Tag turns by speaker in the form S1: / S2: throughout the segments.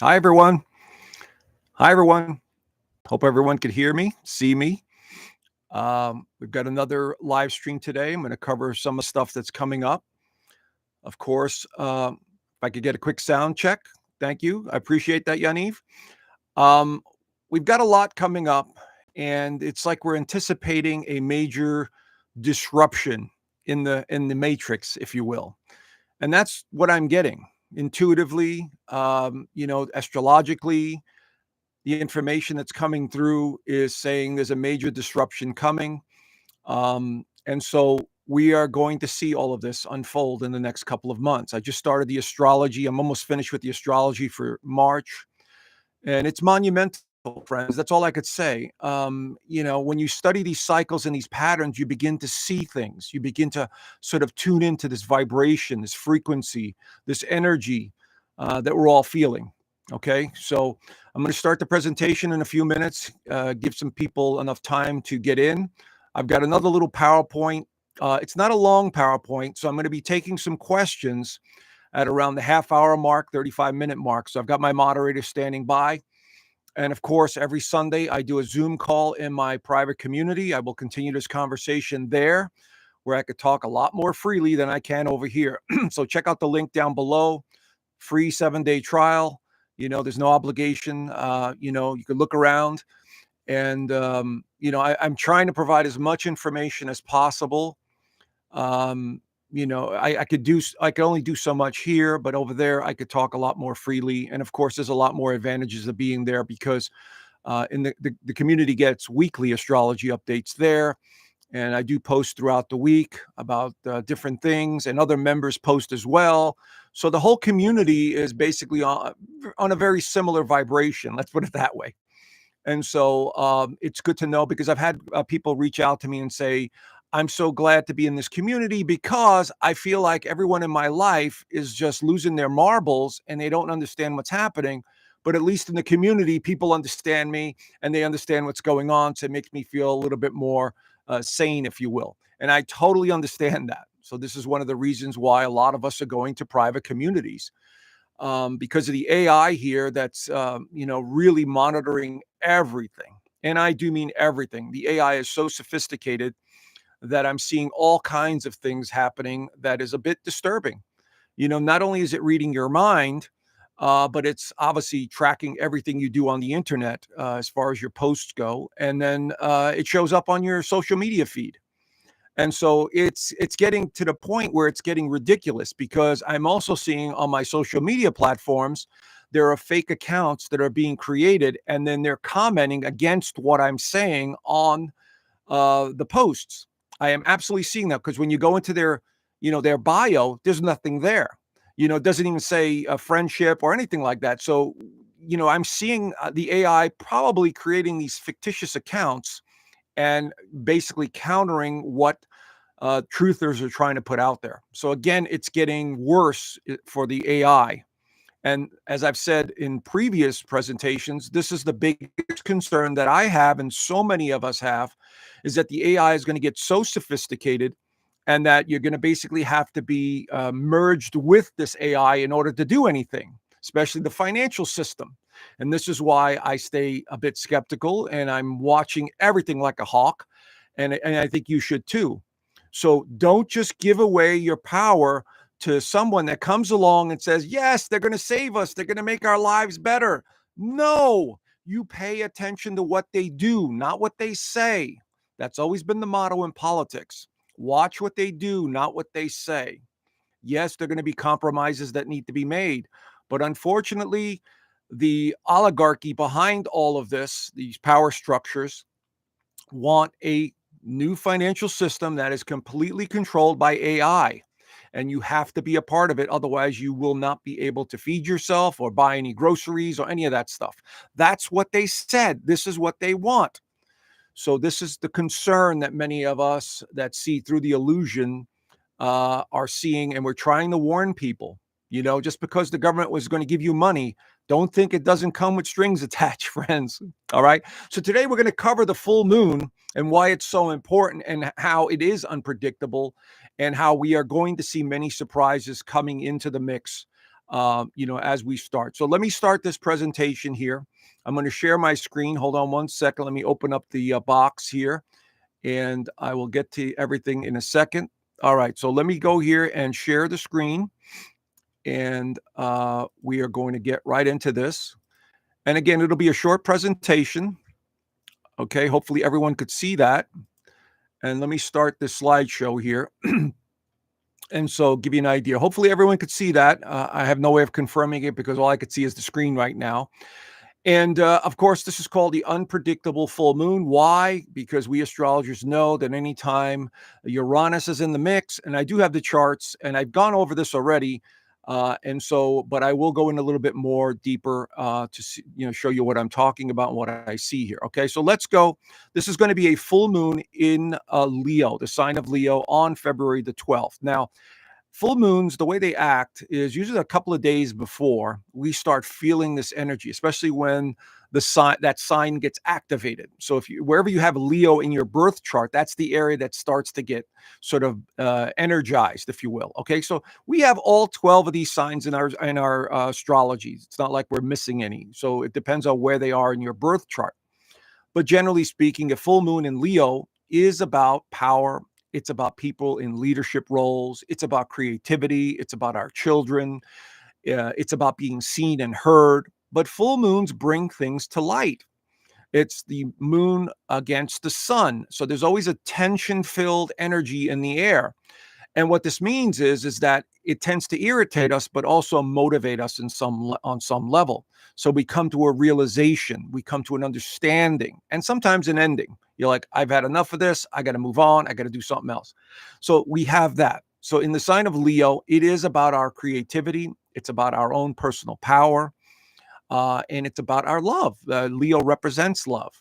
S1: Hi, everyone. Hi, everyone. Hope everyone could hear me, see me. We've got another live stream today. I'm going to cover some of the stuff that's coming up. Of course, if I could get a quick sound check. Thank you. I appreciate that, Yaniv. Um, we've got a lot coming up, and it's like we're anticipating a major disruption in the matrix, if you will. And that's what I'm getting intuitively, astrologically. The information that's coming through is saying there's a major disruption coming. And so we are going to see all of this unfold in the next couple of months. I just started the astrology. I'm almost finished with the astrology for March, and it's monumental, friends. That's all I could say. When you study these cycles and these patterns, you begin to see things. You begin to sort of tune into this vibration, this frequency, this energy that we're all feeling. Okay, so I'm going to start the presentation in a few minutes, give some people enough time to get in. I've got another little PowerPoint. It's not a long PowerPoint, so I'm going to be taking some questions at around the half-hour mark, 35-minute mark. So I've got my moderator standing by. And of course, every Sunday, I do a Zoom call in my private community. I will continue this conversation there where I could talk a lot more freely than I can over here. So check out the link down below. Free 7-day trial. There's no obligation. You can look around. And, I'm trying to provide as much information as possible. I could only do so much here, but over there I could talk a lot more freely. And of course, there's a lot more advantages of being there because in the community gets weekly astrology updates there. And I do post throughout the week about different things, and other members post as well. So the whole community is basically on a very similar vibration. Let's put it that way. And so it's good to know, because I've had people reach out to me and say, I'm so glad to be in this community because I feel like everyone in my life is just losing their marbles and they don't understand what's happening. But at least in the community, people understand me and they understand what's going on. So it makes me feel a little bit more sane, if you will. And I totally understand that. So this is one of the reasons why a lot of us are going to private communities, because of the AI here that's, really monitoring everything. And I do mean everything. The AI is so sophisticated that I'm seeing all kinds of things happening that is a bit disturbing. Not only is it reading your mind, but it's obviously tracking everything you do on the internet as far as your posts go. And then it shows up on your social media feed. And so it's getting to the point where it's getting ridiculous, because I'm also seeing on my social media platforms, there are fake accounts that are being created, and then they're commenting against what I'm saying on the posts. I am absolutely seeing that, because when you go into their bio, there's nothing there. It doesn't even say a friendship or anything like that. So, I'm seeing the AI probably creating these fictitious accounts and basically countering what truthers are trying to put out there. So again, it's getting worse for the AI. And as I've said in previous presentations, this is the biggest concern that I have, and so many of us have, is that the AI is going to get so sophisticated, and that you're going to basically have to be merged with this AI in order to do anything, especially the financial system. And this is why I stay a bit skeptical, and I'm watching everything like a hawk. And I think you should too. So don't just give away your power to someone that comes along and says, yes, they're going to save us, they're going to make our lives better. No, you pay attention to what they do, not what they say. That's always been the motto in politics. Watch what they do, not what they say. Yes, there are going to be compromises that need to be made. But unfortunately, the oligarchy behind all of this, these power structures, want a new financial system that is completely controlled by AI. And you have to be a part of it. Otherwise, you will not be able to feed yourself or buy any groceries or any of that stuff. That's what they said. This is what they want. So this is the concern that many of us that see through the illusion are seeing. And we're trying to warn people, just because the government was going to give you money, don't think it doesn't come with strings attached, friends. All right. So today we're going to cover the full moon and why it's so important, and how it is unpredictable, and how we are going to see many surprises coming into the mix as we start. So let me start this presentation here. I'm going to share my screen. Hold on one second. Let me open up the box here, and I will get to everything in a second. All right, so let me go here and share the screen, and we are going to get right into this. And again, it'll be a short presentation. Okay, hopefully everyone could see that. And let me start this slideshow here. And so give you an idea. Hopefully everyone could see that. I have no way of confirming it because all I could see is the screen right now. And of course, this is called the unpredictable full moon. Why? Because we astrologers know that anytime Uranus is in the mix, and I do have the charts, and I've gone over this already. But I will go in a little bit more deeper to see, show you what I'm talking about and what I see here. Okay, so let's go. This is going to be a full moon in Leo, the sign of Leo, on February the 12th. Now, full moons, the way they act is usually a couple of days before we start feeling this energy, especially when that sign gets activated. So wherever you have Leo in your birth chart, that's the area that starts to get sort of energized, if you will. Okay, so we have all 12 of these signs in our astrology. It's not like we're missing any. So it depends on where they are in your birth chart. But generally speaking, a full moon in Leo is about power. It's about people in leadership roles. It's about creativity. It's about our children. It's about being seen and heard. But full moons bring things to light. It's the moon against the sun. So there's always a tension-filled energy in the air. And what this means is that it tends to irritate us, but also motivate us on some level. So we come to a realization, we come to an understanding, and sometimes an ending. You're like, I've had enough of this. I got to move on. I got to do something else. So we have that. So in the sign of Leo, it is about our creativity. It's about our own personal power. And it's about our love. Leo represents love.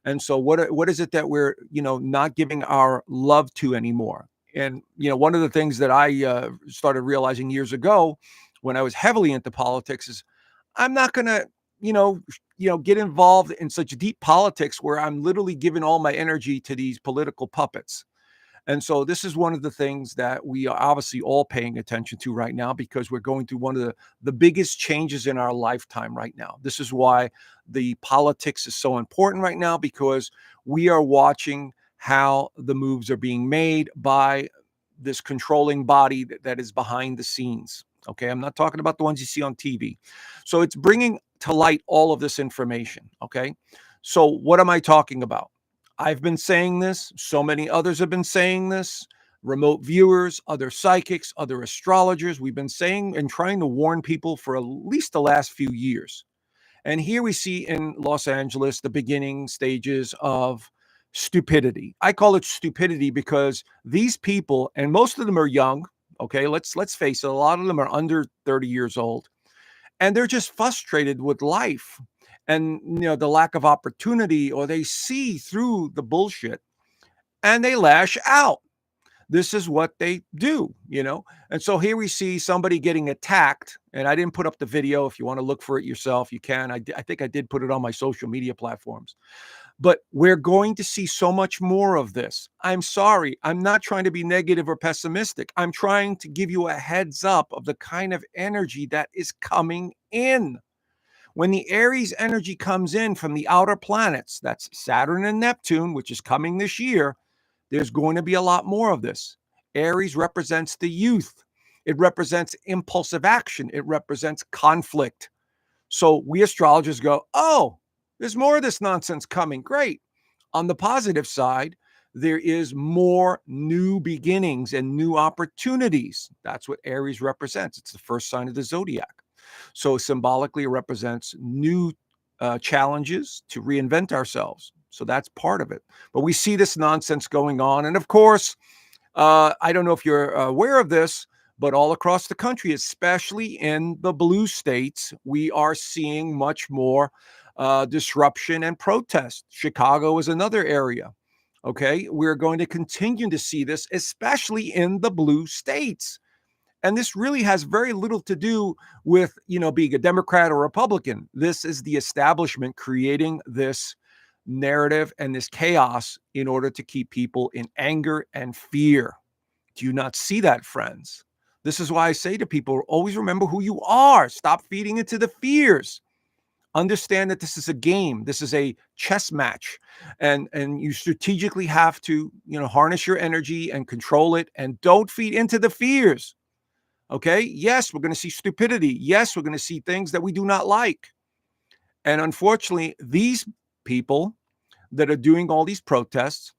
S1: And so what is it that we're, not giving our love to anymore? And, one of the things that I started realizing years ago when I was heavily into politics is I'm not going to, get involved in such deep politics where I'm literally giving all my energy to these political puppets. And so this is one of the things that we are obviously all paying attention to right now because we're going through one of the biggest changes in our lifetime right now. This is why the politics is so important right now, because we are watching how the moves are being made by this controlling body that is behind the scenes. Okay, I'm not talking about the ones you see on TV. So it's bringing to light all of this information. Okay, so what am I talking about? I've been saying this. So many others have been saying this. Remote viewers, other psychics, other astrologers. We've been saying and trying to warn people for at least the last few years. And here we see in Los Angeles the beginning stages of stupidity. I call it stupidity because these people, and most of them are young. Okay, let's face it. A lot of them are under 30 years old, and they're just frustrated with life and the lack of opportunity, or they see through the bullshit and they lash out. This is what they do. And so here we see somebody getting attacked, and I didn't put up the video. If you want to look for it yourself, you can. I think I did put it on my social media platforms. But we're going to see so much more of this. I'm sorry. I'm not trying to be negative or pessimistic. I'm trying to give you a heads up of the kind of energy that is coming in. When the Aries energy comes in from the outer planets, that's Saturn and Neptune, which is coming this year, there's going to be a lot more of this. Aries represents the youth. It represents impulsive action. It represents conflict. So we astrologers go, oh, there's more of this nonsense coming. Great. On the positive side, there is more new beginnings and new opportunities. That's what Aries represents. It's the first sign of the zodiac. So symbolically, it represents new challenges to reinvent ourselves. So that's part of it. But we see this nonsense going on. And of course, I don't know if you're aware of this, but all across the country, especially in the blue states, we are seeing much more disruption and protest. Chicago is another area. Okay, we're going to continue to see this, especially in the blue states. And this really has very little to do with, being a Democrat or Republican. This is the establishment creating this narrative and this chaos in order to keep people in anger and fear. Do you not see that, friends? This is why I say to people, always remember who you are. Stop feeding into the fears. Understand that this is a game. This is a chess match. And you strategically have to, harness your energy and control it, and don't feed into the fears. Okay? Yes, we're going to see stupidity. Yes, we're going to see things that we do not like. And unfortunately, these people that are doing all these protests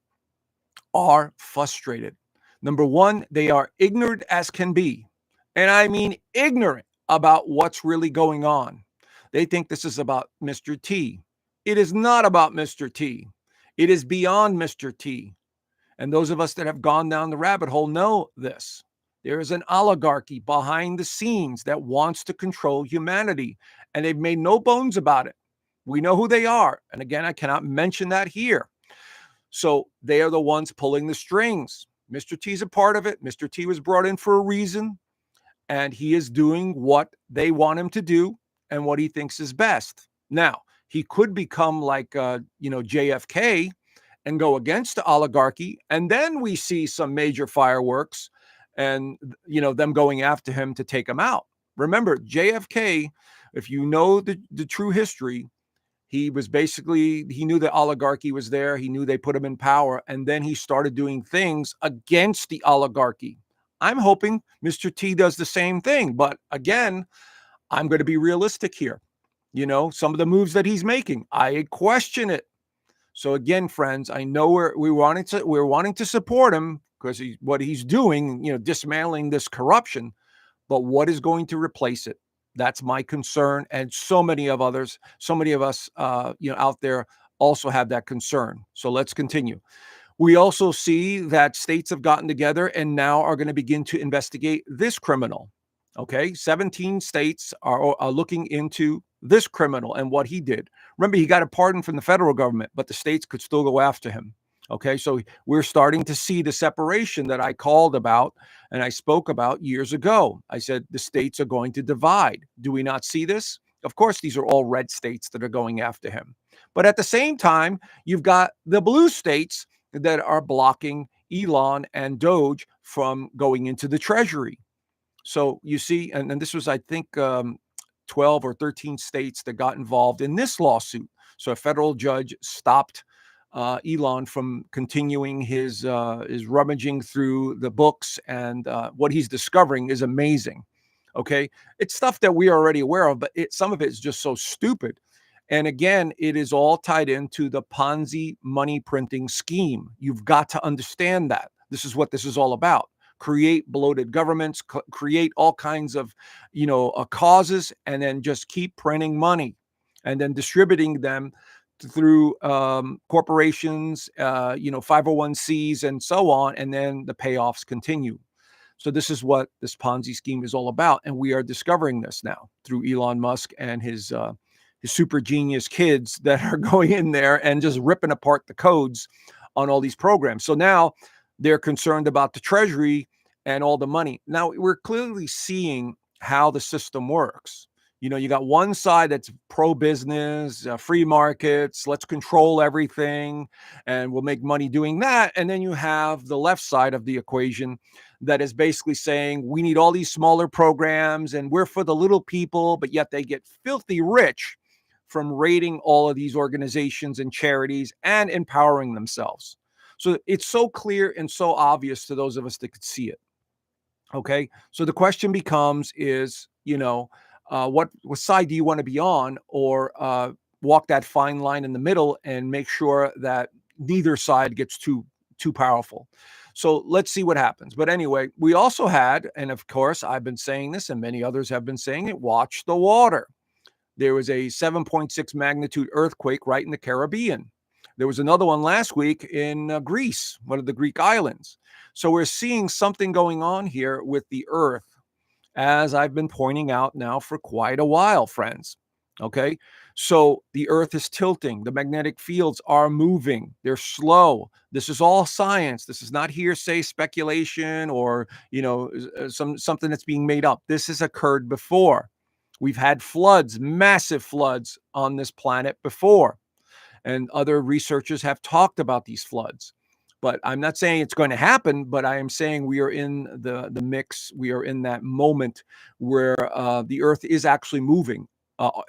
S1: are frustrated. Number one, they are ignorant as can be. And I mean ignorant about what's really going on. They think this is about Mr. T. It is not about Mr. T. It is beyond Mr. T. And those of us that have gone down the rabbit hole know this. There is an oligarchy behind the scenes that wants to control humanity, and they've made no bones about it. We know who they are. And again, I cannot mention that here. So they are the ones pulling the strings. Mr. T is a part of it. Mr. T was brought in for a reason, and he is doing what they want him to do and what he thinks is best. Now, he could become like, JFK and go against the oligarchy, and then we see some major fireworks and, them going after him to take him out. Remember, JFK, if you know the true history, he knew the oligarchy was there. He knew they put him in power. And then he started doing things against the oligarchy. I'm hoping Mr. T does the same thing. But again, I'm going to be realistic here. Some of the moves that he's making, I question it. So again, friends, I know we're wanting to support him because what he's doing, dismantling this corruption. But what is going to replace it? That's my concern, and so many of us, out there also have that concern. So let's continue. We also see that states have gotten together and now are going to begin to investigate this criminal. Okay, 17 states are looking into this criminal and what he did. Remember, he got a pardon from the federal government, but the states could still go after him. Okay, so we're starting to see the separation that I called about and I spoke about years ago. I said the states are going to divide. Do we not see this? Of course, these are all red states that are going after him. But at the same time, you've got the blue states that are blocking Elon and Doge from going into the treasury. So you see, and this was, I think, 12 or 13 states that got involved in this lawsuit. So a federal judge stopped Elon from continuing his rummaging through the books, and what he's discovering is amazing. Okay, it's stuff that we are already aware of, but some of it is just so stupid. And again, it is all tied into the Ponzi money printing scheme. You've got to understand that. This is what this is all about. Create bloated governments, create all kinds of, causes, and then just keep printing money and then distributing them through corporations, 501(c)s and so on, and then the payoffs continue. So this is what this Ponzi scheme is all about, and we are discovering this now through Elon Musk and his super genius kids that are going in there and just ripping apart the codes on all these programs. So now they're concerned about the treasury and all the money. Now we're clearly seeing how the system works. You got one side that's pro-business, free markets, let's control everything, and we'll make money doing that. And then you have the left side of the equation that is basically saying we need all these smaller programs and we're for the little people, but yet they get filthy rich from raiding all of these organizations and charities and empowering themselves. So it's so clear and so obvious to those of us that could see it. Okay, so the question becomes is, what side do you want to be on, or walk that fine line in the middle and make sure that neither side gets too powerful. So let's see what happens. But anyway, we also had, and of course, I've been saying this and many others have been saying it, watch the water. There was a 7.6 magnitude earthquake right in the Caribbean. There was another one last week in Greece, one of the Greek islands. So we're seeing something going on here with the earth, as I've been pointing out now for quite a while, friends. Okay, so the earth is tilting. The magnetic fields are moving. They're slow. This is all science. This is not hearsay, speculation, or something that's being made up. This has occurred before. We've had floods, massive floods on this planet before, and other researchers have talked about these floods. But I'm not saying it's going to happen, but I am saying we are in the mix. We are in that moment where the Earth is actually moving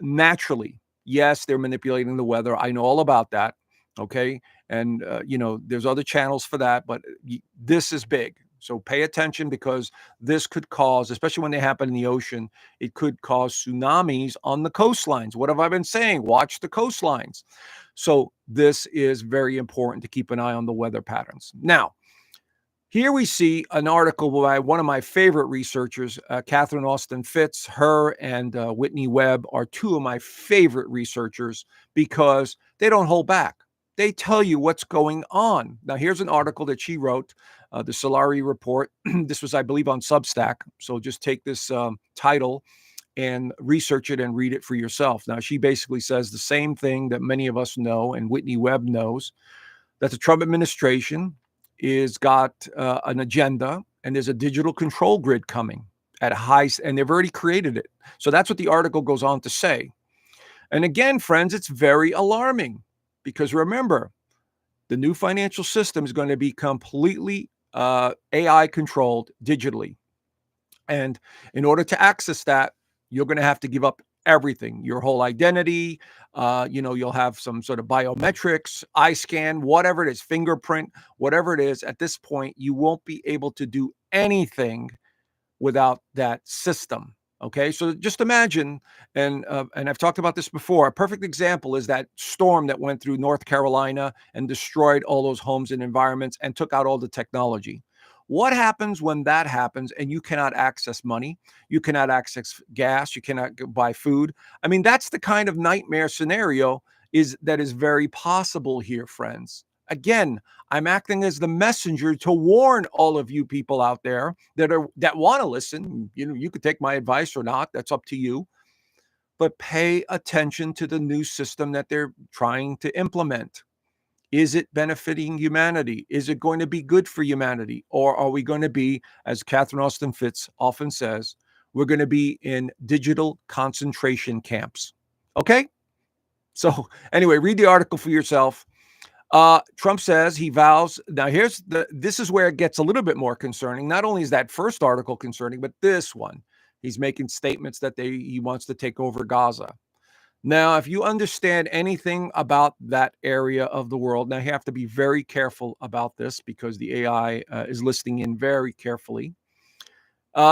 S1: naturally. Yes, they're manipulating the weather. I know all about that. Okay, and there's other channels for that, but this is big. So pay attention, because this could cause, especially when they happen in the ocean, it could cause tsunamis on the coastlines. What have I been saying? Watch the coastlines. So this is very important to keep an eye on the weather patterns. Now, here we see an article by one of my favorite researchers, Catherine Austin Fitts. Her and Whitney Webb are two of my favorite researchers because they don't hold back. They tell you what's going on. Now, here's an article that she wrote, the Solari Report. This was, I believe, on Substack. So just take this title and research it and read it for yourself. Now, she basically says the same thing that many of us know and Whitney Webb knows, that the Trump administration is got an agenda, and there's a digital control grid coming at a high, and they've already created it. So that's what the article goes on to say. And again, friends, it's very alarming, because remember, the new financial system is going to be completely AI controlled digitally. And in order to access that, you're going to have to give up everything, your whole identity. You'll have some sort of biometrics, eye scan, whatever it is, fingerprint, whatever it is. At this point, you won't be able to do anything without that system. Okay, so just imagine, and I've talked about this before. A perfect example is that storm that went through North Carolina and destroyed all those homes and environments and took out all the technology. What happens when that happens and you cannot access money, you cannot access gas, you cannot buy food? I mean, that's the kind of nightmare scenario that is very possible here, friends. Again, I'm acting as the messenger to warn all of you people out there that want to listen. You could take my advice or not. That's up to you. But pay attention to the new system that they're trying to implement. Is it benefiting humanity? Is it going to be good for humanity? Or are we going to be, as Catherine Austin Fitts often says, we're going to be in digital concentration camps? Okay? So anyway, read the article for yourself. Trump says he vows. Now, this is where it gets a little bit more concerning. Not only is that first article concerning, but this one, he's making statements that he wants to take over Gaza. Now, if you understand anything about that area of the world, now you have to be very careful about this, because the AI is listening in very carefully.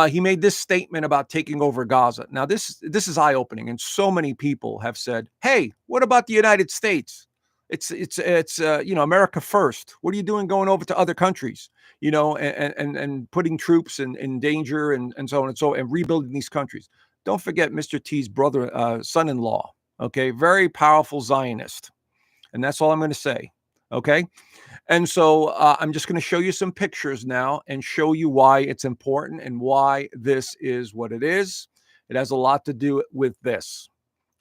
S1: He made this statement about taking over Gaza. Now, this is eye-opening, and so many people have said, "Hey, what about the United States? It's America first. What are you doing going over to other countries? And putting troops in danger and so on and so, and rebuilding these countries." Don't forget Mr. T's brother, son-in-law. Okay, very powerful Zionist, and that's all I'm going to say. Okay. And so I'm just going to show you some pictures now and show you why it's important and why this is what it is. It has a lot to do with this.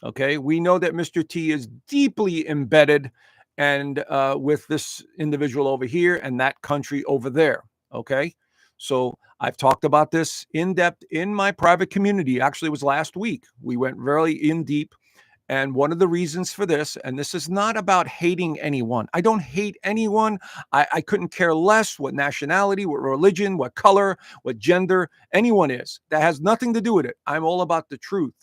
S1: Okay. We know that Mr. T is deeply embedded and with this individual over here and that country over there. Okay. So I've talked about this in depth in my private community. Actually, it was last week. We went very in deep. And one of the reasons for this, and this is not about hating anyone. I don't hate anyone. I couldn't care less what nationality, what religion, what color, what gender anyone is. That has nothing to do with it. I'm all about the truth.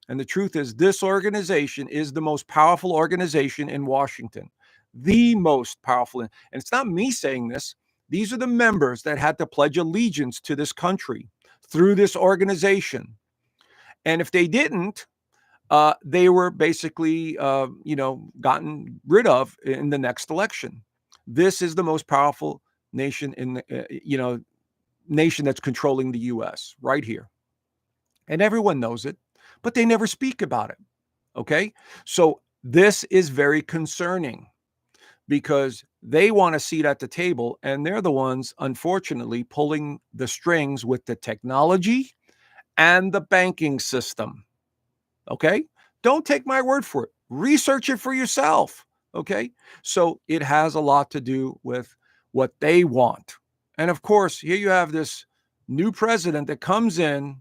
S1: And the truth is, this organization is the most powerful organization in Washington. The most powerful. And it's not me saying this. These are the members that had to pledge allegiance to this country through this organization. And if they didn't, they were basically, gotten rid of in the next election. This is the most powerful nation in the, nation that's controlling the U.S. right here. And everyone knows it, but they never speak about it. Okay. So this is very concerning because they want a seat at the table, and they're the ones, unfortunately, pulling the strings with the technology and the banking system. Okay. Don't take my word for it. Research it for yourself. Okay. So it has a lot to do with what they want. And of course, here you have this new president that comes in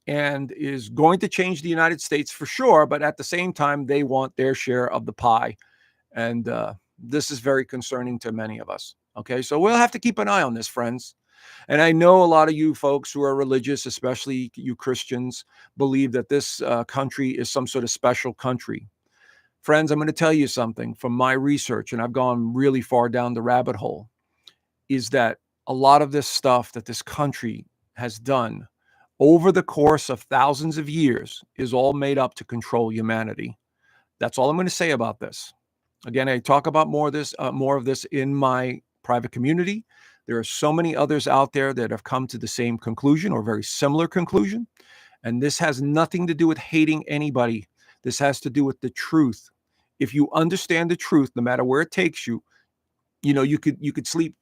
S1: and is going to change the United States for sure. But at the same time, they want their share of the pie. And this is very concerning to many of us. Okay, so we'll have to keep an eye on this, friends. And I know a lot of you folks who are religious, especially you Christians, believe that this country is some sort of special country. Friends, I'm going to tell you something from my research, and I've gone really far down the rabbit hole, is that a lot of this stuff that this country has done over the course of thousands of years is all made up to control humanity. That's all I'm going to say about this. Again, I talk about more of this in my private community. There are so many others out there that have come to the same conclusion or very similar conclusion, and this has nothing to do with hating anybody. This has to do with the truth. If you understand the truth, no matter where it takes you, you could sleep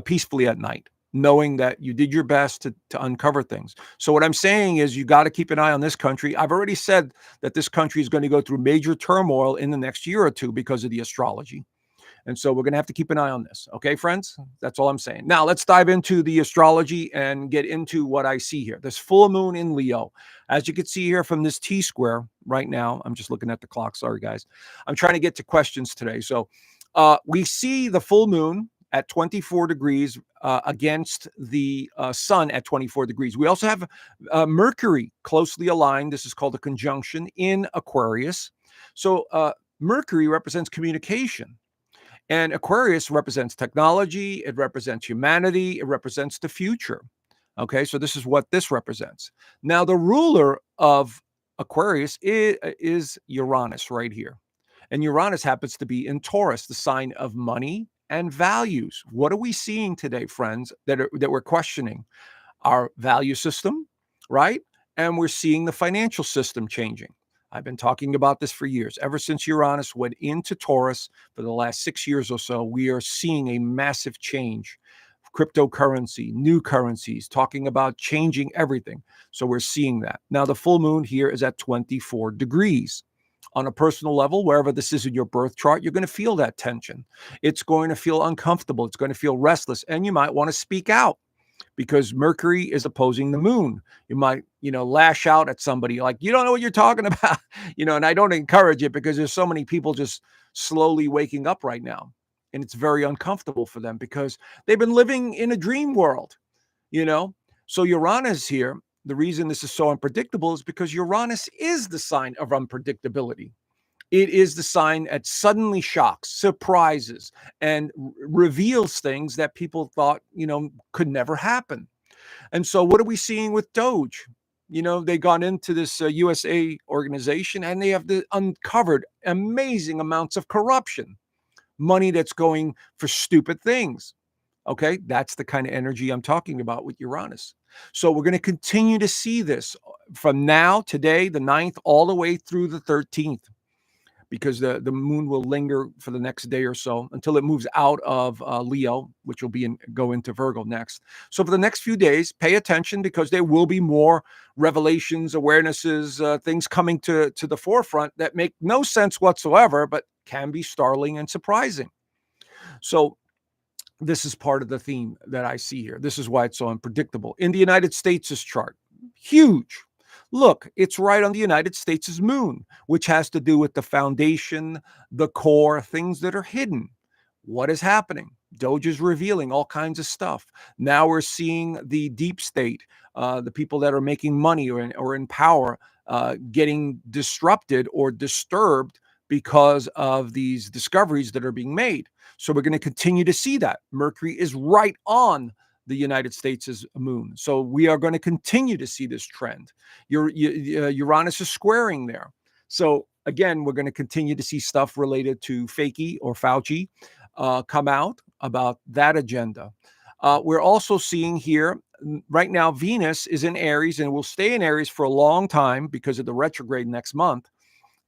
S1: peacefully at night, knowing that you did your best to uncover things. So what I'm saying is, you got to keep an eye on this country. I've already said that this country is going to go through major turmoil in the next year or two because of the astrology. And so we're going to have to keep an eye on this. Okay, friends? That's all I'm saying. Now, let's dive into the astrology and get into what I see here. This full moon in Leo. As you can see here from this T square right now, I'm just looking at the clock. Sorry, guys. I'm trying to get to questions today. So we see the full moon at 24 degrees against the sun at 24 degrees. We also have Mercury closely aligned. This is called a conjunction in Aquarius. So Mercury represents communication. And Aquarius represents technology, it represents humanity, it represents the future. Okay, so this is what this represents. Now, the ruler of Aquarius is Uranus right here. And Uranus happens to be in Taurus, the sign of money and values. What are we seeing today, friends, that we're questioning? Our value system, right? And we're seeing the financial system changing. I've been talking about this for years. Ever since Uranus went into Taurus for the last 6 years or so, we are seeing a massive change. Cryptocurrency, new currencies, talking about changing everything. So we're seeing that. Now, the full moon here is at 24 degrees. On a personal level, wherever this is in your birth chart, you're going to feel that tension. It's going to feel uncomfortable. It's going to feel restless. And you might want to speak out, because Mercury is opposing the moon. You might, lash out at somebody like, you don't know what you're talking about, and I don't encourage it, because there's so many people just slowly waking up right now. And it's very uncomfortable for them because they've been living in a dream world, you know? So Uranus here, the reason this is so unpredictable is because Uranus is the sign of unpredictability. It is the sign that suddenly shocks, surprises, and reveals things that people thought, could never happen. And so what are we seeing with Doge? They gone into this USA organization, and they have uncovered amazing amounts of corruption, money that's going for stupid things. Okay, that's the kind of energy I'm talking about with Uranus. So we're going to continue to see this from now, today, the 9th, all the way through the 13th, because the moon will linger for the next day or so until it moves out of Leo, which will go into Virgo next. So for the next few days, pay attention, because there will be more revelations, awarenesses, things coming to the forefront that make no sense whatsoever, but can be startling and surprising. So this is part of the theme that I see here. This is why it's so unpredictable. In the United States' chart, huge. Look, it's right on the United States' moon, which has to do with the foundation, the core, things that are hidden. What is happening? Doge is revealing all kinds of stuff. Now we're seeing the deep state, the people that are making money or in power, getting disrupted or disturbed because of these discoveries that are being made. So we're going to continue to see that. Mercury is right on the United States' moon. So we are going to continue to see this trend. Uranus is squaring there. So again, we're going to continue to see stuff related to Fakey or Fauci come out about that agenda. We're also seeing here right now, Venus is in Aries and will stay in Aries for a long time because of the retrograde next month.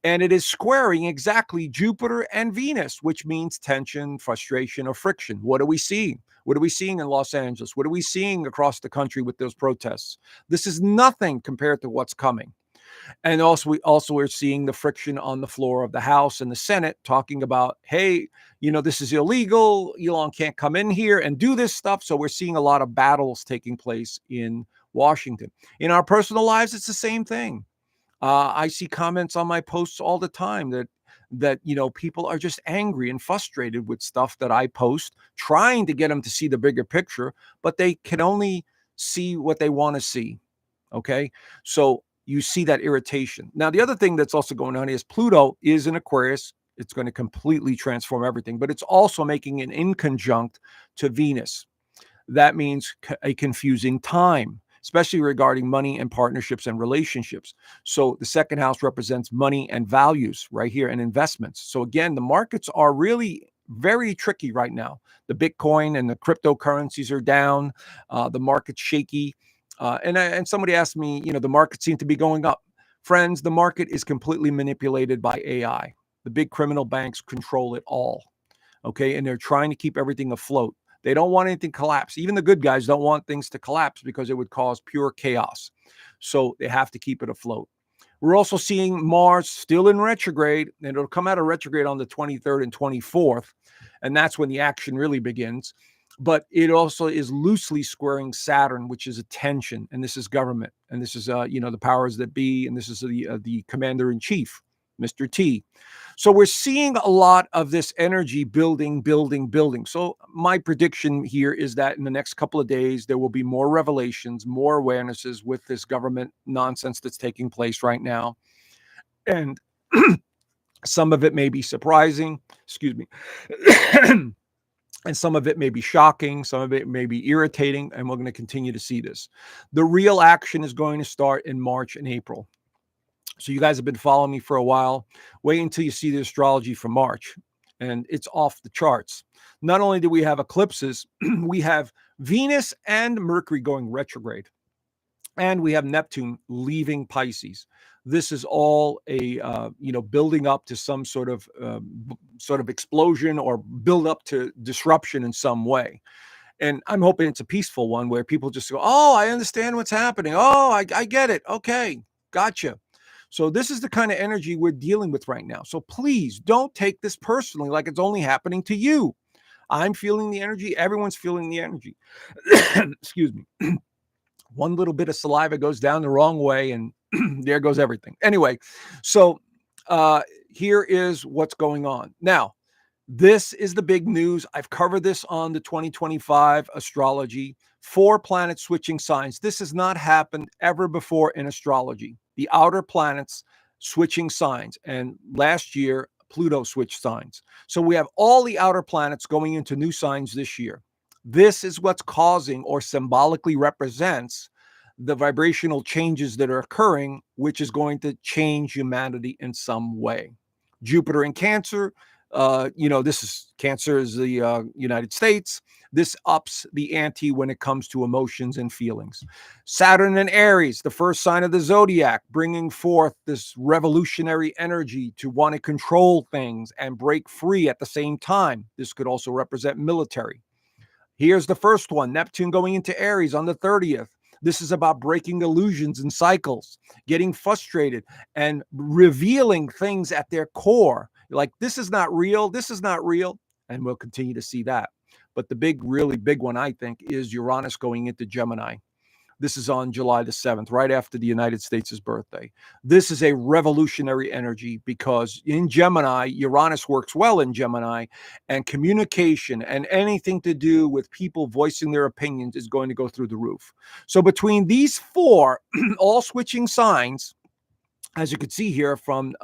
S1: And it is squaring exactly Jupiter and Venus, which means tension, frustration, or friction. What are we seeing? What are we seeing in Los Angeles? What are we seeing across the country with those protests? This is nothing compared to what's coming. And also we're seeing the friction on the floor of the House and the Senate talking about, hey, this is illegal. Elon can't come in here and do this stuff. So we're seeing a lot of battles taking place in Washington. In our personal lives, it's the same thing. I see comments on my posts all the time that that, people are just angry and frustrated with stuff that I post, trying to get them to see the bigger picture, but they can only see what they want to see. Okay. So you see that irritation. Now, the other thing that's also going on is Pluto is in Aquarius. It's going to completely transform everything, but it's also making an inconjunct to Venus. That means a confusing time, especially regarding money and partnerships and relationships. So the second house represents money and values right here and investments. So again, the markets are really very tricky right now. The Bitcoin and the cryptocurrencies are down. The market's shaky. And somebody asked me, the market seemed to be going up. Friends, the market is completely manipulated by AI. The big criminal banks control it all. Okay. And they're trying to keep everything afloat. They don't want anything to collapse. Even the good guys don't want things to collapse because it would cause pure chaos. So they have to keep it afloat. We're also seeing Mars still in retrograde, and it'll come out of retrograde on the 23rd and 24th. And that's when the action really begins. But it also is loosely squaring Saturn, which is attention. And this is government. And this is, the powers that be. And this is the commander in chief, Mr. T. So we're seeing a lot of this energy building. So my prediction here is that in the next couple of days, there will be more revelations, more awarenesses with this government nonsense that's taking place right now. And some of it may be surprising, excuse me. And some of it may be shocking, some of it may be irritating, and we're going to continue to see this. The real action is going to start in March and April. So you guys have been following me for a while. Wait until you see the astrology for March, and it's off the charts. Not only do we have eclipses, we have Venus and Mercury going retrograde, and we have Neptune leaving Pisces. This is all a building up to some sort of explosion or build up to disruption in some way. And I'm hoping it's a peaceful one where people just go, "Oh, I understand what's happening. Oh, I get it. Okay, gotcha." So this is the kind of energy we're dealing with right now. So please don't take this personally like it's only happening to you. I'm feeling the energy. Everyone's feeling the energy. Excuse me. One little bit of saliva goes down the wrong way and there goes everything. Anyway, so here is what's going on. Now, this is the big news. I've covered this on the 2025 astrology, 4 planet switching signs. This has not happened ever before in astrology. The outer planets switching signs. And last year, Pluto switched signs. So we have all the outer planets going into new signs this year. This is what's causing or symbolically represents the vibrational changes that are occurring, which is going to change humanity in some way. Jupiter in Cancer, this is Cancer is the United States. This ups the ante when it comes to emotions and feelings. Saturn in Aries, the first sign of the zodiac, bringing forth this revolutionary energy to want to control things and break free at the same time. This could also represent military. Here's the first one, Neptune going into Aries on the 30th. This is about breaking illusions and cycles, getting frustrated and revealing things at their core. You're like, this is not real. This is not real. And we'll continue to see that. But the really big one, I think, is Uranus going into Gemini. This is on July the 7th, right after the United States' birthday. This is a revolutionary energy because in Gemini, Uranus works well in Gemini, and communication and anything to do with people voicing their opinions is going to go through the roof. So between these 4 all switching signs, as you can see here, from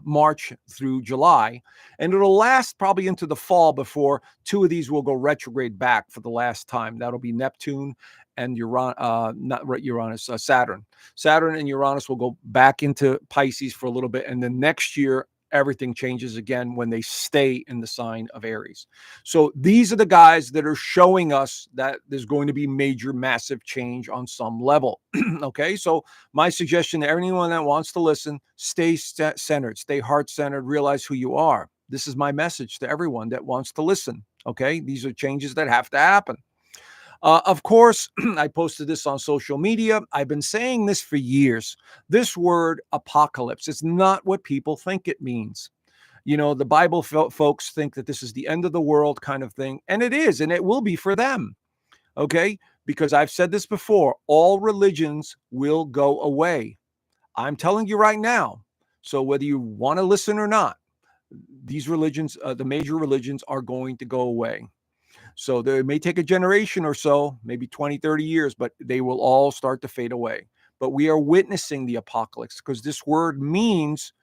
S1: March through July, and it'll last probably into the fall before 2 of these will go retrograde back for the last time. That'll be Neptune and Saturn. Saturn and Uranus will go back into Pisces for a little bit, and then next year everything changes again when they stay in the sign of Aries. So these are the guys that are showing us that there's going to be major, massive change on some level. Okay, so my suggestion to anyone that wants to listen, stay centered, stay heart-centered, realize who you are. This is my message to everyone that wants to listen. Okay, these are changes that have to happen. Of course, I posted this on social media. I've been saying this for years. This word apocalypse is not what people think it means. The Bible folks think that this is the end of the world kind of thing, and it is, and it will be for them. Okay? Because I've said this before, all religions will go away. I'm telling you right now. So whether you want to listen or not, these religions, the major religions, are going to go away. So they may take a generation or so, maybe 20, 30 years, but they will all start to fade away. But we are witnessing the apocalypse because this word means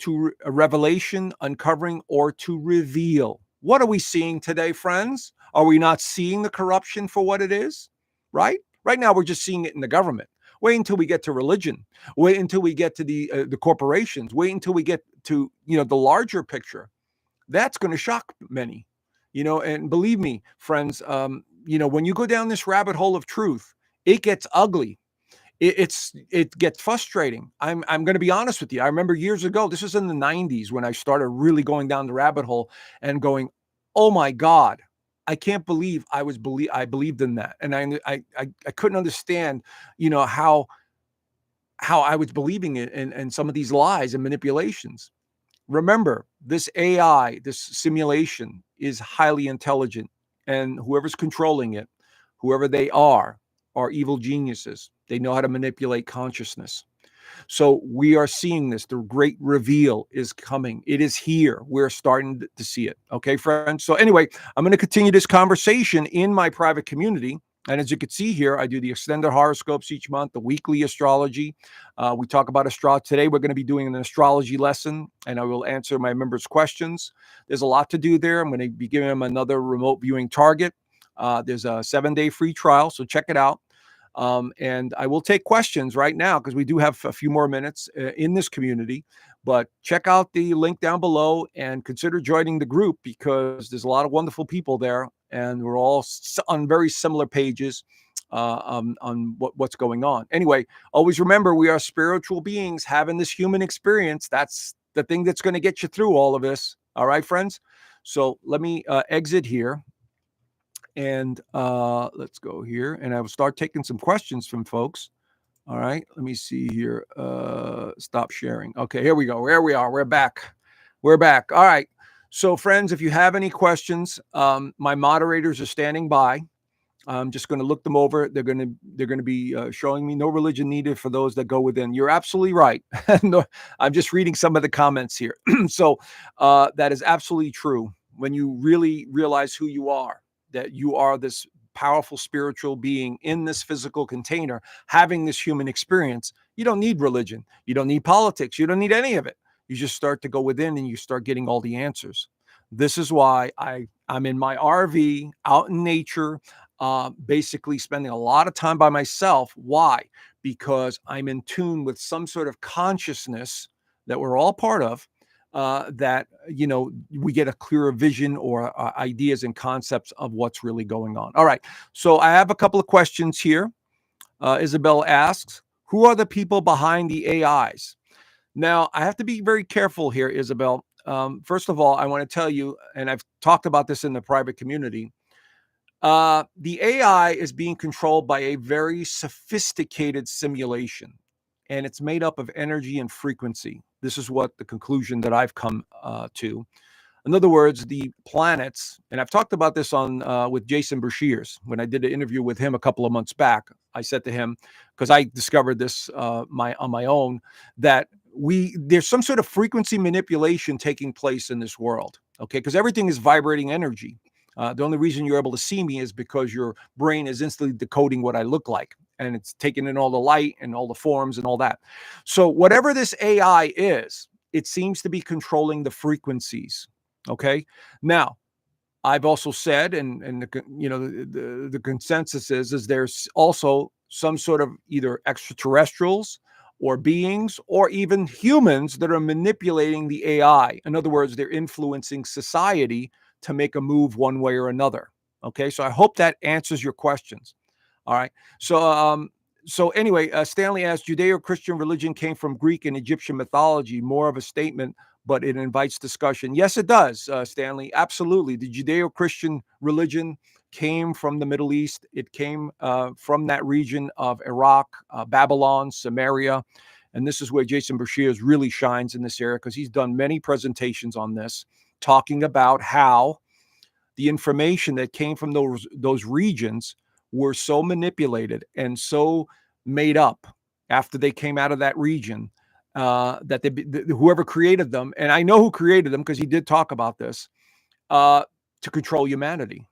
S1: a revelation, uncovering, or to reveal. What are we seeing today, friends? Are we not seeing the corruption for what it is? Right? Right now, we're just seeing it in the government. Wait until we get to religion. Wait until we get to the corporations. Wait until we get to the larger picture. That's going to shock many. And believe me, friends, when you go down this rabbit hole of truth, it gets ugly. It gets frustrating. I'm going to be honest with you. I remember years ago, this was in the 90s when I started really going down the rabbit hole and going, oh my God, I can't believe I believed in that. And I couldn't understand, how I was believing it and some of these lies and manipulations. Remember, this AI, this simulation, is highly intelligent, and whoever's controlling it, whoever they are evil geniuses. They know how to manipulate consciousness. So we are seeing this. The great reveal is coming. It is here. We're starting to see it. Okay, friends? So anyway, I'm going to continue this conversation in my private community. And as you can see here, I do the extended horoscopes each month, the weekly astrology. We talk about astrology. Today, we're going to be doing an astrology lesson, and I will answer my members' questions. There's a lot to do there. I'm going to be giving them another remote viewing target. There's a 7-day free trial, so check it out. And I will take questions right now because we do have a few more minutes in this community. But check out the link down below and consider joining the group because there's a lot of wonderful people there, and we're all on very similar pages on what's going on. Anyway, always remember we are spiritual beings having this human experience. That's the thing that's going to get you through all of this. All right, friends. So let me exit here. And let's go here, and I will start taking some questions from folks. All right, let me see here. Stop sharing. Okay, here we go. There we are. We're back. We're back. All right. So, friends, if you have any questions, my moderators are standing by. I'm just going to look them over. They're going to be showing me no religion needed for those that go within. You're absolutely right. No, I'm just reading some of the comments here. So that is absolutely true. When you really realize who you are, that you are this powerful spiritual being in this physical container, having this human experience, you don't need religion. You don't need politics. You don't need any of it. You just start to go within and you start getting all the answers. This is why I'm in my RV out in nature, basically spending a lot of time by myself. Why? Because I'm in tune with some sort of consciousness that we're all part of, that we get a clearer vision or ideas and concepts of what's really going on. All right, so I have a couple of questions here. Isabel asks, who are the people behind the AIs? Now, I have to be very careful here, Isabel. First of all, I want to tell you, and I've talked about this in the private community, the AI is being controlled by a very sophisticated simulation, and it's made up of energy and frequency. This is what the conclusion that I've come to. In other words, the planets, and I've talked about this on with Jason Bershears when I did an interview with him a couple of months back. I said to him, because I discovered this on my own, that there's some sort of frequency manipulation taking place in this world. Okay, because everything is vibrating energy. The only reason you're able to see me is because your brain is instantly decoding what I look like, and it's taking in all the light and all the forms and all that. So whatever this AI is, it seems to be controlling the frequencies. Okay. Now, I've also said, and the consensus is there's also some sort of either extraterrestrials or beings or even humans that are manipulating the AI. In other words, they're influencing society to make a move one way or another. Okay, so I hope that answers your questions. All right. So anyway, Stanley asked, Judeo-Christian religion came from Greek and Egyptian mythology, more of a statement, but it invites discussion. Yes, it does, Stanley. Absolutely. The Judeo-Christian religion came from the Middle East. It came from that region of Iraq, Babylon, Samaria. And this is where Jason Bershears really shines in this area because he's done many presentations on this, talking about how the information that came from those regions were so manipulated and so made up after they came out of that region that whoever created them, and I know who created them because he did talk about this, to control humanity,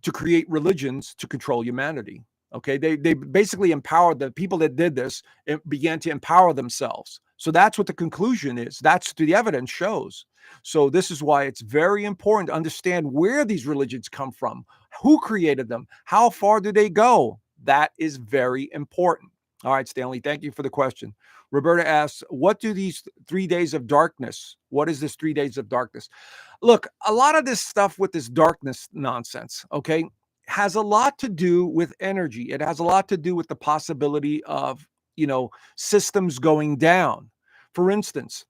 S1: to create religions to control humanity. Okay, they basically empowered the people that did this and began to empower themselves. So that's what the conclusion is. That's what the evidence shows. So this is why it's very important to understand where these religions come from, who created them, how far do they go. That is very important. All right, Stanley, thank you for the question. Roberta asks, what do these 3 days of darkness? What is this 3 days of darkness? Look, a lot of this stuff with this darkness nonsense, okay, has a lot to do with energy. It has a lot to do with the possibility of, systems going down. For instance,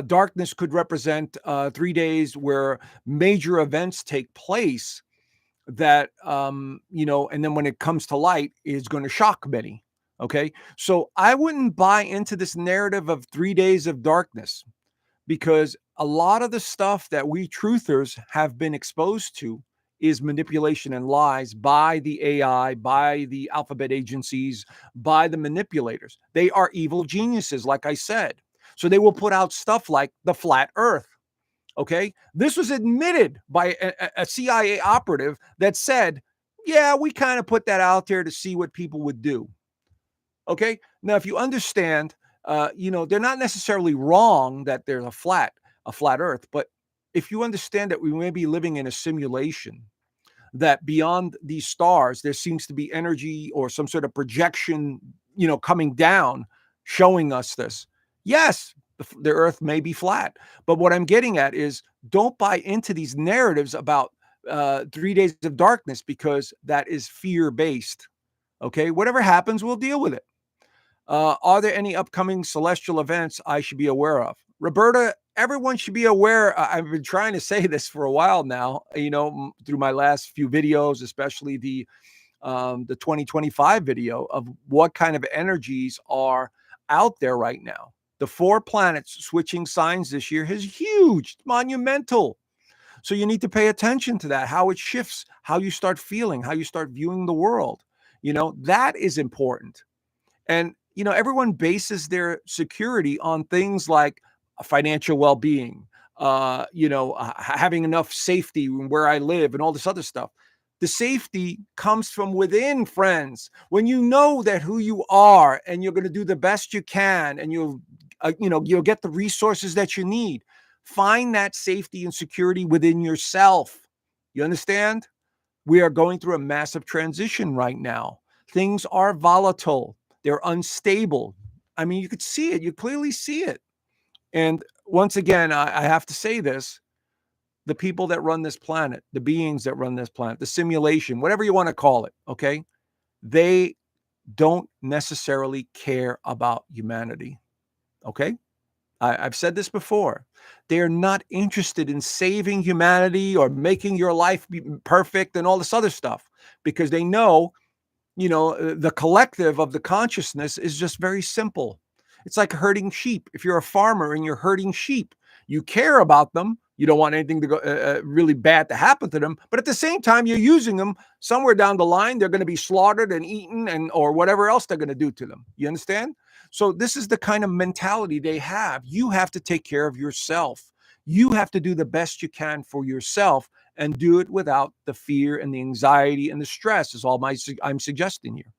S1: darkness could represent 3 days where major events take place that, and then when it comes to light, is going to shock many. Okay. So I wouldn't buy into this narrative of 3 days of darkness, because a lot of the stuff that we truthers have been exposed to is manipulation and lies by the AI, by the alphabet agencies, by the manipulators. They are evil geniuses, like I said. So they will put out stuff like the flat earth. Okay. This was admitted by a CIA operative that said, yeah, we kind of put that out there to see what people would do. Okay. Now, if you understand, they're not necessarily wrong that there's a flat earth, but if you understand that we may be living in a simulation, that beyond these stars, there seems to be energy or some sort of projection, coming down, showing us this. Yes, the earth may be flat, but what I'm getting at is don't buy into these narratives about 3 days of darkness, because that is fear based. Okay. Whatever happens, we'll deal with it. Are there any upcoming celestial events I should be aware of? Roberta, everyone should be aware. I've been trying to say this for a while now, through my last few videos, especially the 2025 video of what kind of energies are out there right now. The 4 planets switching signs this year is huge, monumental. So you need to pay attention to that, how it shifts, how you start feeling, how you start viewing the world. That is important. And, everyone bases their security on things like financial well-being, having enough safety where I live and all this other stuff. The safety comes from within, friends. When you know that who you are and you're going to do the best you can, and you'll get the resources that you need. Find that safety and security within yourself. You understand? We are going through a massive transition right now. Things are volatile. They're unstable. I mean, you could see it. You clearly see it. And once again, I have to say this. The people that run this planet, the beings that run this planet, the simulation, whatever you want to call it, okay, they don't necessarily care about humanity, okay? I've said this before. They are not interested in saving humanity or making your life be perfect and all this other stuff, because they know, the collective of the consciousness is just very simple. It's like herding sheep. If you're a farmer and you're herding sheep, you care about them. You don't want anything to go really bad to happen to them. But at the same time, you're using them somewhere down the line. They're going to be slaughtered and eaten, and or whatever else they're going to do to them. You understand? So this is the kind of mentality they have. You have to take care of yourself. You have to do the best you can for yourself, and do it without the fear and the anxiety and the stress, is all I'm suggesting here.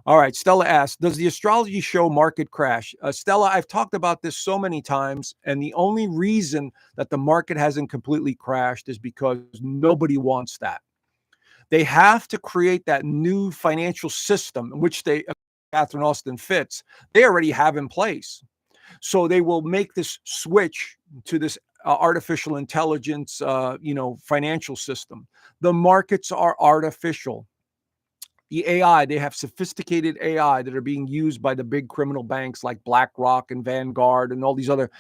S1: All right, Stella asks, does the astrology show market crash? Stella, I've talked about this so many times, and the only reason that the market hasn't completely crashed is because nobody wants that. They have to create that new financial system in which Catherine Austin Fitts, they already have in place. So they will make this switch to this artificial intelligence, financial system. The markets are artificial. The AI, they have sophisticated AI that are being used by the big criminal banks like BlackRock and Vanguard and all these other,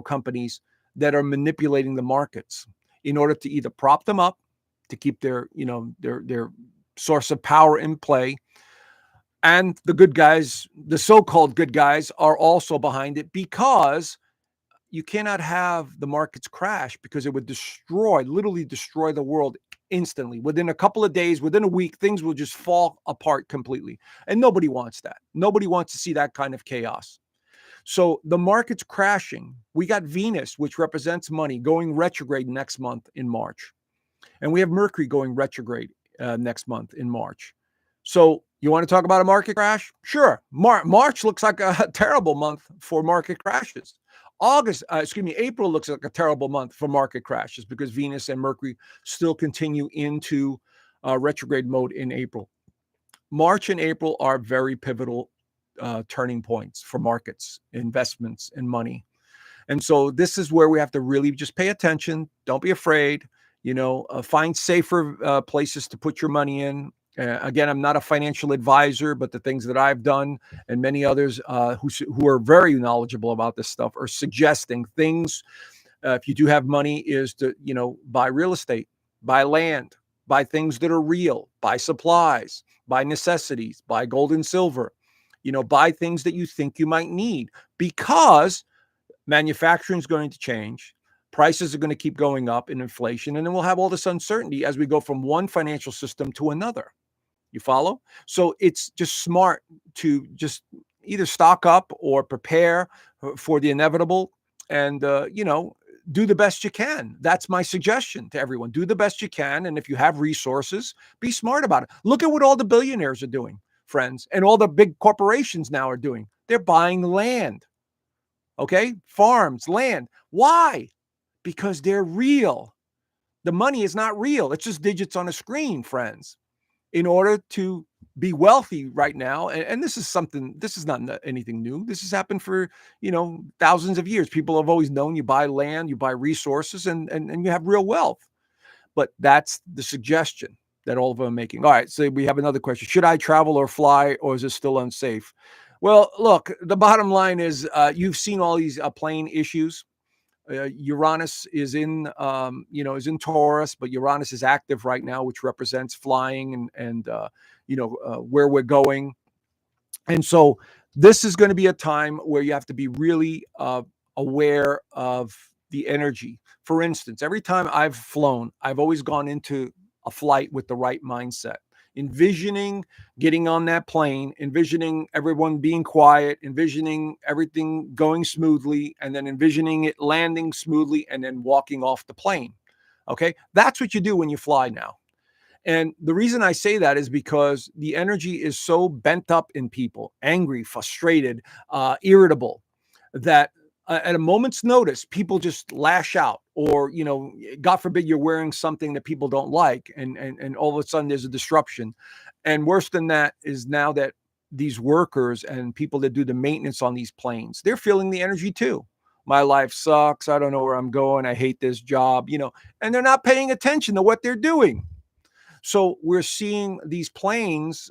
S1: companies that are manipulating the markets in order to either prop them up to keep their source of power in play. And the good guys, the so-called good guys, are also behind it, because you cannot have the markets crash, because it would literally destroy the world instantly. Within a couple of days, within a week, things will just fall apart completely. And nobody wants that. Nobody wants to see that kind of chaos. So the market's crashing. We got Venus, which represents money, going retrograde next month in March. And we have Mercury going retrograde next month in March. So you want to talk about a market crash? Sure. March looks like a terrible month for market crashes. April looks like a terrible month for market crashes because Venus and Mercury still continue into retrograde mode in April. March and April are very pivotal turning points for markets, investments, and money. And so this is where we have to really just pay attention. Don't be afraid. Find safer places to put your money in. Again, I'm not a financial advisor, but the things that I've done and many others who are very knowledgeable about this stuff are suggesting things. If you do have money, is to buy real estate, buy land, buy things that are real, buy supplies, buy necessities, buy gold and silver. Buy things that you think you might need, because manufacturing is going to change. Prices are going to keep going up in inflation, and then we'll have all this uncertainty as we go from one financial system to another. You follow? So it's just smart to just either stock up or prepare for the inevitable, and do the best you can. That's my suggestion to everyone. Do the best you can, and if you have resources, be smart about it. Look at what all the billionaires are doing, friends, and all the big corporations now are doing. They're buying land. Okay? Farms, land. Why? Because they're real. The money is not real. It's just digits on a screen, friends. In order to be wealthy right now, and this is not anything new. This has happened for, thousands of years. People have always known you buy land, you buy resources, and you have real wealth. But that's the suggestion that all of them are making. All right, so we have another question. Should I travel or fly, or is it still unsafe? Well, look, the bottom line is you've seen all these plane issues. Uranus is in Taurus, but Uranus is active right now, which represents flying and where we're going. And so this is going to be a time where you have to be really aware of the energy. For instance, every time I've flown, I've always gone into a flight with the right mindset, envisioning getting on that plane, envisioning everyone being quiet, envisioning everything going smoothly, and then envisioning it landing smoothly and then walking off the plane. Okay. That's what you do when you fly now. And the reason I say that is because the energy is so bent up in people, angry, frustrated, irritable, that at a moment's notice, people just lash out, or, God forbid you're wearing something that people don't like, and all of a sudden there's a disruption. And worse than that is now that these workers and people that do the maintenance on these planes, they're feeling the energy too. My life sucks. I don't know where I'm going. I hate this job, and they're not paying attention to what they're doing. So we're seeing these planes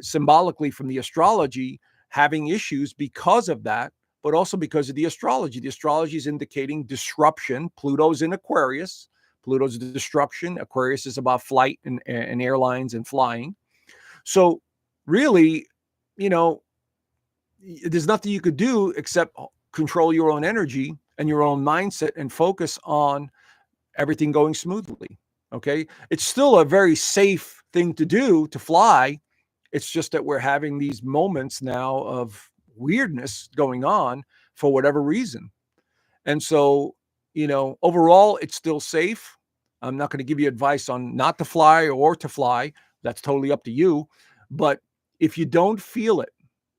S1: symbolically from the astrology having issues because of that, but also because of the astrology. The astrology is indicating disruption. Pluto's in Aquarius. Pluto's destruction. Aquarius is about flight and airlines and flying. So really, there's nothing you could do except control your own energy and your own mindset and focus on everything going smoothly. Okay. It's still a very safe thing to do, to fly. It's just that we're having these moments now of weirdness going on for whatever reason. And so, overall, it's still safe. I'm not going to give you advice on not to fly or to fly. That's totally up to you. But if you don't feel it,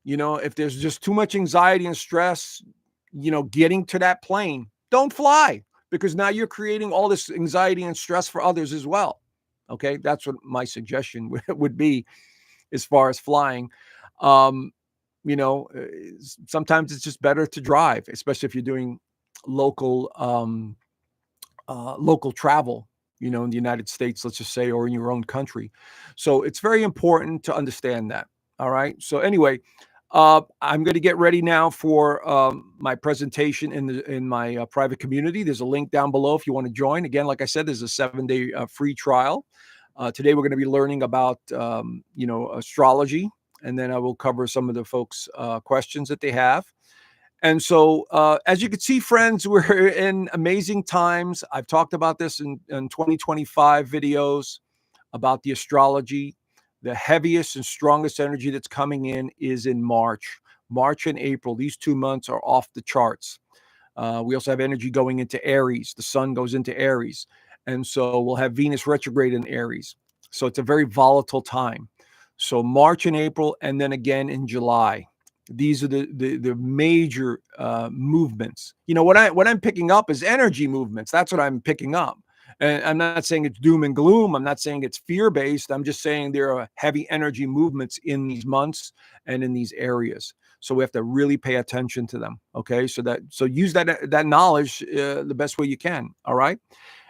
S1: if there's just too much anxiety and stress, getting to that plane, don't fly. Because now you're creating all this anxiety and stress for others as well. Okay, that's what my suggestion would be as far as flying. Sometimes it's just better to drive, especially if you're doing local travel, in the United States, let's just say, or in your own country. So it's very important to understand that. All right. So anyway, I'm going to get ready now for my presentation in my private community. There's a link down below if you want to join. Again, like I said, there's a 7-day free trial. Today we're going to be learning about astrology, and then I will cover some of the folks' questions that they have. And so, as you can see, friends, we're in amazing times. I've talked about this in 2025 videos about the astrology. The heaviest and strongest energy that's coming in is in March. March and April, these 2 months are off the charts. We also have energy going into Aries. The sun goes into Aries. And so we'll have Venus retrograde in Aries. So it's a very volatile time. So March and April, and then again in July. These are the major movements. What I'm picking up is energy movements. That's what I'm picking up. And I'm not saying it's doom and gloom. I'm not saying it's fear-based. I'm just saying there are heavy energy movements in these months and in these areas. So we have to really pay attention to them. Okay. So use that knowledge the best way you can. All right.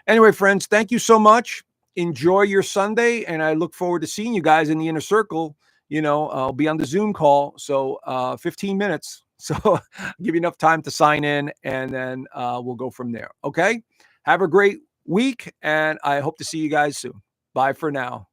S1: Anyway, friends, thank you so much. Enjoy your Sunday, and I look forward to seeing you guys in the inner circle. I'll be on the Zoom call. So 15 minutes. So give you enough time to sign in, and then we'll go from there. Okay. Have a great week, and I hope to see you guys soon. Bye for now.